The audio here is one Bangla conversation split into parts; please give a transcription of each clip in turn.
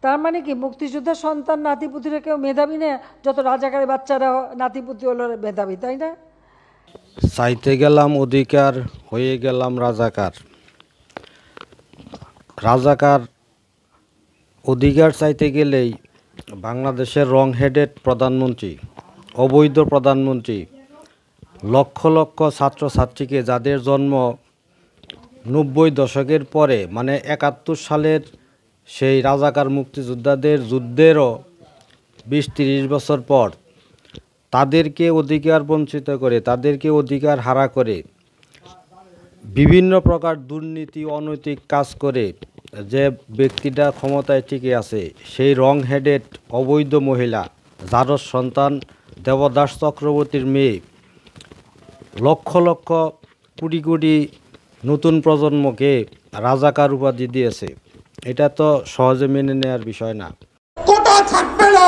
তার মানে কি মুক্তিযোদ্ধার সন্তান নাতিপুতিরা কেউ মেধাবী না, যত রাজাকারের বাচ্চারা নাতিপুতি হলো মেধাবী, তাই না? চাইতে গেলাম অধিকার, হয়ে গেলাম রাজাকার। রাজাকার অধিকার চাইতে গেলেই বাংলাদেশের রং হেডেড প্রধানমন্ত্রী, অবৈধ প্রধানমন্ত্রী লক্ষ লক্ষ ছাত্রছাত্রীকে, যাদের জন্ম 90 দশকের পরে, মানে 71 সালের সেই রাজাকার মুক্তিযোদ্ধাদের যুদ্ধেরও 20-30 বছর পর, তাদেরকে অধিকার বঞ্চিত করে, তাদেরকে অধিকার হারা করে, বিভিন্ন প্রকার দুর্নীতি অনৈতিক কাজ করে যে ব্যক্তিটা ক্ষমতায় টিকে আছে, সেই রং হেডেড অবৈধ মহিলা, যার সন্তান দেবদাস চক্রবর্তীর মেয়ে, লক্ষ লক্ষ কোটি কোটি নতুন প্রজন্মকে রাজাকার উপাধি দিয়েছে। এটা তো সহজে মেনে নেওয়ার বিষয় না। কোটা থাকবে না,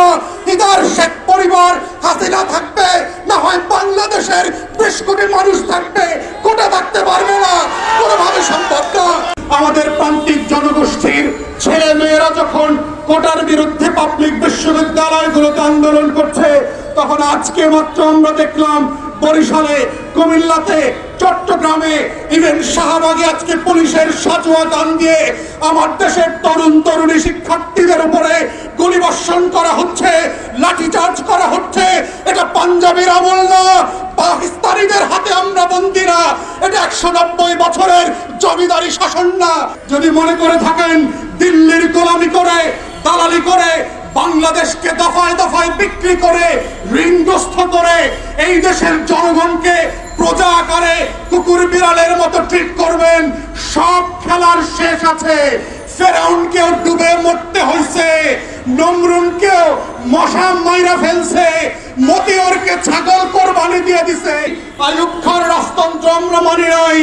ইদার শেখ পরিবার হাসিনা থাকবে, না হয় বাংলাদেশের 20 কোটি মানুষ থাকবে, কোটা থাকতে পারবে না, কোনোভাবে সম্ভব না। আমাদের প্রান্তিক জনগোষ্ঠীর ছেলে মেয়েরা যখন কোটার বিরুদ্ধে পাবলিক বিশ্ববিদ্যালয়গুলোতে আন্দোলন করছে, তখন আজকে মাত্র আমরা দেখলাম বরিশালে, কুমিল্লাতে, চট্টগ্রামে, ইভেন শাহবাগে আজকে পুলিশের সাজোয়া গান দিয়ে আমার দেশের তরুণ তরুণী শিক্ষার্থীদের উপরে গুলিবর্ষণ করা হচ্ছে, লাঠিচার্জ করা হচ্ছে। এটা পাঞ্জাবের আমল না, পাকিস্তানিদের হাতে আমরা বন্দী না, এটা 190 বছরের জমিদারি শাসন না। যদি মনে করে থাকেন দিল্লির গোলামি করে, দালালি করে, বাংলাদেশকে দফায় দফায় বিক্রি করে, ঋণগ্রস্ত করে এই দেশের জনগণকে প্রজা আকারে কুকুর বিড়ালের মতো ট্রিট করবেন, সব খেলার শেষ আছে। ফেরাউনকেও ডুবে মরতে হয়েছে, নমরুনকেও মশা মাইরা ফেলছে, মতিয়রকে ছাগল কোরবানি দিয়ে দিছে। আইয়ুব খান রাজতন্ত্র আমরা মানি নাই,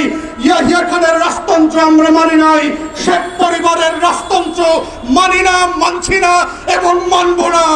ইয়াহিয়া খানের রাজতন্ত্র আমরা মানি নাই, শেখ পরিবারের রাজতন্ত্র মানি না, মানছি না এবং মানব না।